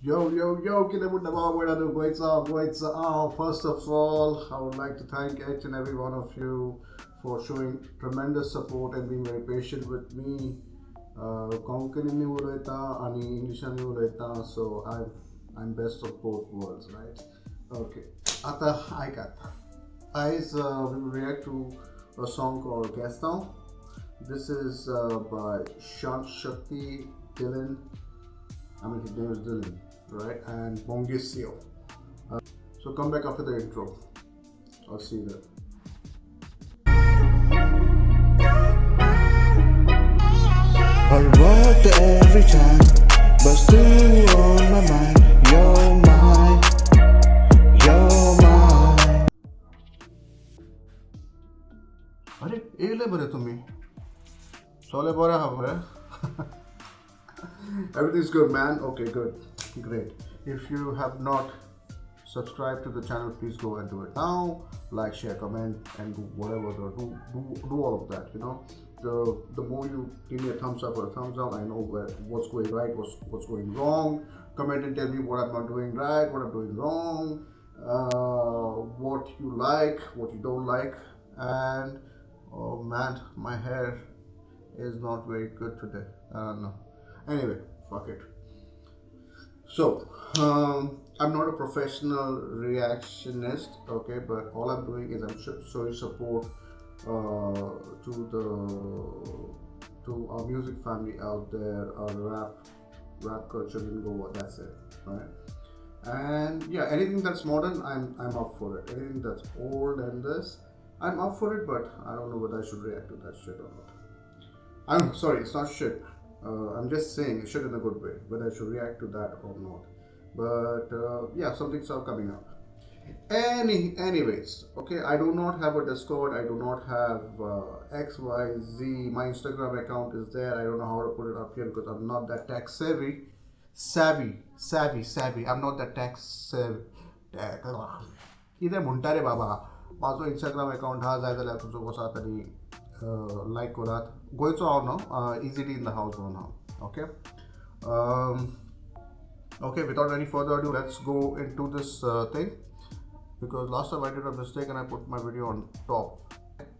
Yo, first of all, I would like to thank each and every one of you for showing tremendous support and being very patient with me. Konkani उलयता आणि इंग्लिशांनी उलयता, so I'm best of both worlds, right? Okay, आता ऐकात. Guys, we will react to a song called Gaston. This is by Shan Shakti Dylan. I mean, his name is Dylan, right? And Bongisio. So come back after the intro. I'll see you there. I worked every time, but still you on my mind. You're mine, you're mine. अरे येले बरे तुम्ही सोले बरे हा बरे. Everything's good, man. Okay, good, great. If you have not subscribed to the channel, please go and do it now. Like, share, comment, and do whatever. Do all of that. You know, the more you give me a thumbs up or a thumbs down, I know what's going right, what's going wrong. Comment and tell me what I'm not doing right, what I'm doing wrong, what you like, what you don't like, and oh man, my hair is not very good today. I don't know. Anyway, fuck it. So, I'm not a professional reactionist, okay, but all I'm doing is I'm showing support to our music family out there, our rap culture in Goa. That's it, right? And yeah, anything that's modern, I'm up for it. Anything that's old and this, I'm up for it, but I don't know whether I should react to that shit or not. I'm sorry, it's not shit. I'm just saying shit in a good way, whether I should react to that or not. But yeah, some things are coming up. Anyways, okay, I do not have a Discord. I do not have XYZ. My Instagram account is there. I don't know how to put it up here because I'm not that tech savvy. Savvy. I'm not that tech savvy. कितें म्हणटा रे बाबा, माझो Instagram account हा जाय जाल्यार तुमचो कसो तरी लायक करात. गोंयचो हांव न्हू, इजी टी इन द हावस म्हणून हांव. Okay, without any further ado, let's go into this thing, because last time I did a mistake and I put my video on top.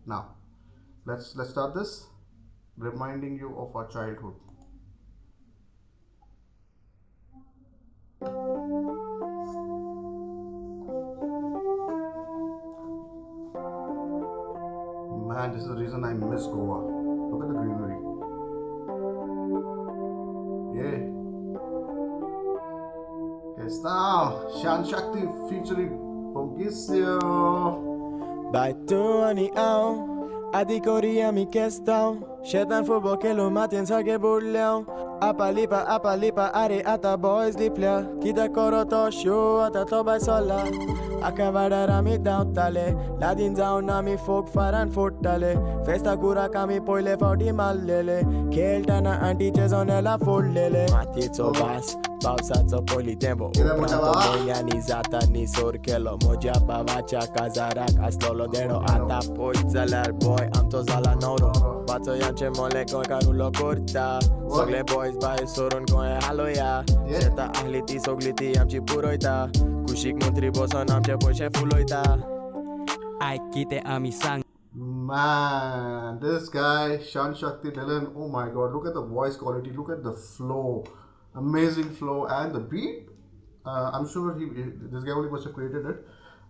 Now let's start this, reminding you of our childhood. Man, this is the reason I miss Goa. Look at the greenery. Yeah. Questão, Shan Shakti featuring Bongisio. By 20 Adi Korea mi questão. Shetan football que lo matin sa que burleão. Apalipa are ata boys lipля. Kita koroto show ata to by sola. Akavada rami down tale. Ladin down nami folk faran fortale. Festa gura kami poile forti malele. Keltana anti chezonela forlele. Matito vas. Pausato poli tempo. Pranto mojanizata ni sorkelo. Moja pavacha kazarak aslolo dero. Ata poitzalar boy amto zala noro. Bato yanche mole koi karulo kurta. Sogle boys by sorun koi haloya. Seta ahliti sogliti amchi puroita. Kushik montri boson amche poche fuloita. Ai kite ami sang. Man, this guy Shan Shakti Dylan, oh my god, look at the voice quality, look at the flow, amazing flow, and the beat. I'm sure this guy only must have created it,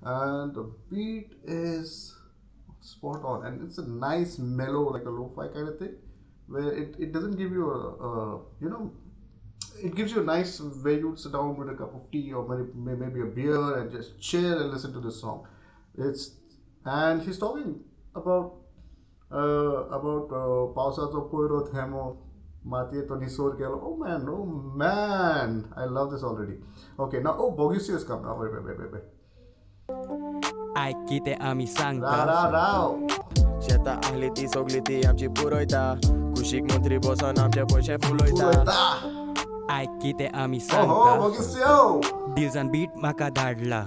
and the beat is spot on, and it's a nice mellow, like a lo-fi kind of thing, where it doesn't give you you know, it gives you a nice where you sit down with a cup of tea or maybe a beer and just chill and listen to this song. And he's talking about pausato poiro themo matie to nisor kelo. Oh man, I love this already. Okay, now Bongisio has come now. Wait. Ai kite ami sang. Rao. Sheta ahliti sogliti amchi puroita. Kushik montri boson amche poche fuloita. Ai kite ami sang. Bongisio. Dilzan beat maka dadla.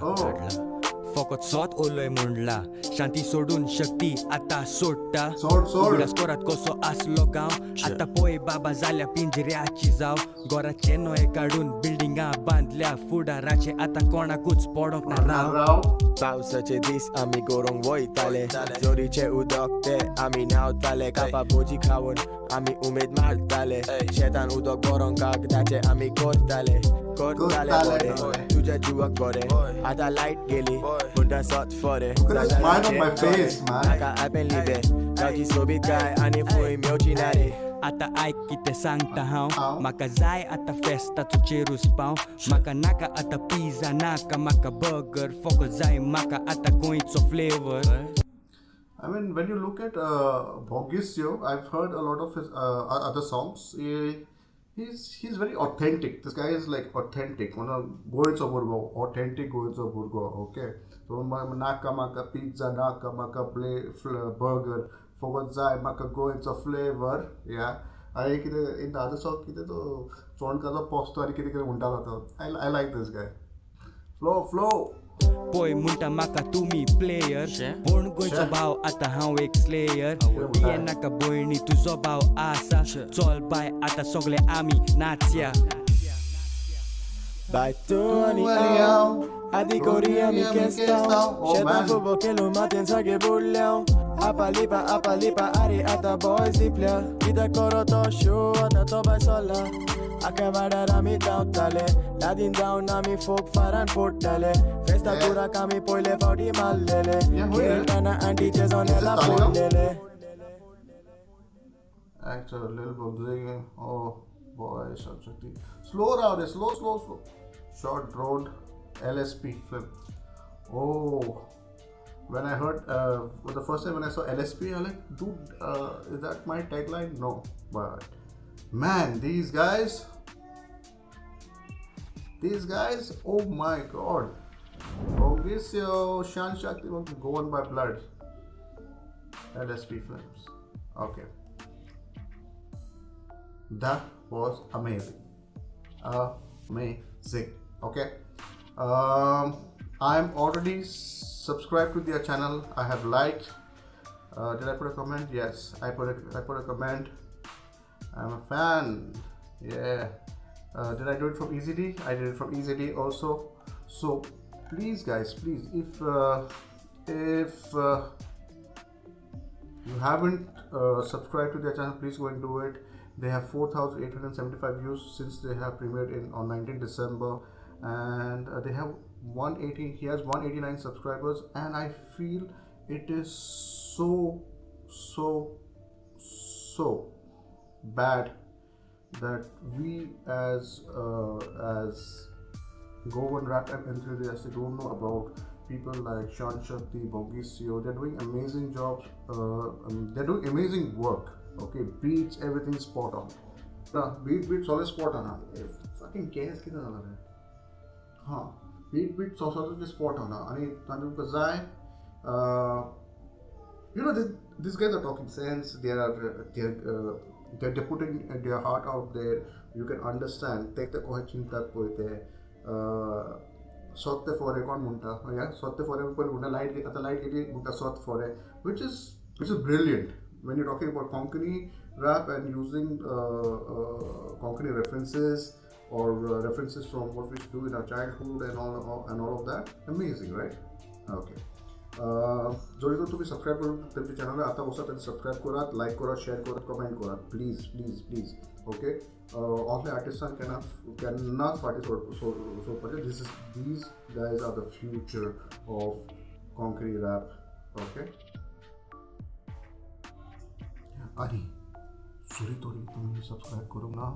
Fokot sot uloy mundla. Shanti sordun shakti ata sorta. Gulas korat koso aslogaw. Ata poe baba zalya pinjire achizao. Gora cheno e kadun building a बांधल्या फुडाराचे आता कोणाकूच पडोंक ना राव राव पावसाचे दीस आमी गोरोंक वयताले जोरीचे उदक ते आमी न्हावताले कापा भोजी खावून आमी उमेद मारताले शेतान उदक भरोंक कागदाचे आमी करताले बरे तुज्या जिवाक बरे आतां लायट गेली मुद्दा सोत फरे smile on my face, man. नाका आपेन लिबे गांवची सोबीत गाय आनी फुंय मेवची नारे आता आयक कितें सांगता हांव म्हाका जाय आतां फेस्ताचो चेरूस पाव म्हाका नाका आतां पिझ्झा नाका म्हाका बर्गर फकत जाय म्हाका आतां गोंयचो flavour I mean, when you look at Bogisio, I've heard a lot of his other songs. He's very authentic. This guy is like authentic. Goinzo Burgo, authentic Goinzo Burgo. Okay. So naka maka pizza, naka maka burger, forgot zai maka Goinzo flavor. Yeah. I in the other song kite to chon kaza posto ari kite kite unta lata. I like this guy. Flow. पोय म्हणटा म्हाका तुमी player पूण गोंयचो भाव आतां हांव एक slayer ये नाका भयणी तुजो भाव आसा चल बाय आतां सगळे आमी नाचया Vai tu anião, adicoria mi questão Shetan futebol que lo maten sage burlão Apalipa, ari ata boys di play Kita koroto show, ata to by sola Akavada rami tautale Ladin down nami folk faran portale Festa dura kami poile faudi mallele Kirtana anti jezon ela portele Actor Lil Bobzig. Oh boy, such a thing. Slow round, slow. Short road, LSP film. Oh, when I heard for the first time when I saw LSP, I'm like, dude, is that my tagline? No, but man, these guys, oh my god. Bogisio, Shan Shakti go on by blood. LSP films. Okay. That was amazing. Okay. I'm already subscribed to their channel. I have liked. Did I put a comment? Yes, I put a comment. I'm a fan. Yeah. Did I do it from EasyD? I did it from EasyD also. So please guys, if you haven't subscribed to their channel, please go and do it. They have 4,875 views since they have premiered on 19 December, and they have 180. He has 189 subscribers, and I feel it is so bad that we as Goan rap enthusiasts don't know about people like Shan Shakti, Bogisio. They're doing amazing jobs. They're doing amazing work. Okay, beats, everything spot on. Beats always spot on. Fucking chaos कितना लग रहा है? हाँ, beats always spot on. आणि तांदूळ कसं you know, these guys are talking sense. They're putting their heart out there. You can understand. Take the question that poite. Sotte fore kon munta. Yeah, sotte fore पण munta light आता light गेली munta sot fore, which is brilliant. When you're talking about Konkani rap and using Konkani references or references from what we do in our childhood and all of that, amazing, right? Okay. जरी तो तुम्ही subscribe करून त्यांच्या चॅनलला आता वसा त्यांनी subscribe करात, like करा, share करा, कमेंट करा, please. Okay. All the artists cannot participate. So these guys are the future of Konkani rap. Okay. आणि सुरी तुम्ही सबस्क्राईब करू ना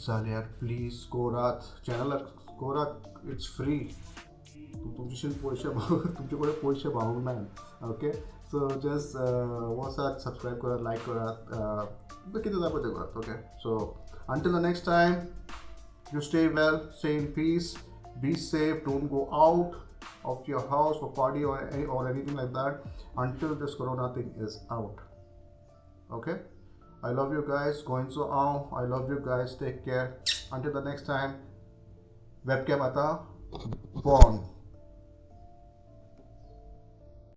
जाल्यार प्लीज कोरात चॅनलाक कोरात इट्स फ्री तुमचे तुमचे पैसे भावूंक ना ओके सो जस्ट वॉसात सबस्क्राईब करात लाईक करात कितें जाय पळय तें करात okay so until the next time you stay well stay in peace be safe don't go out of your house for party or anything like that until this corona thing is out. Okay, I love you guys. Going so on. I love you guys. Take care. Until the next time. Webcam ata born.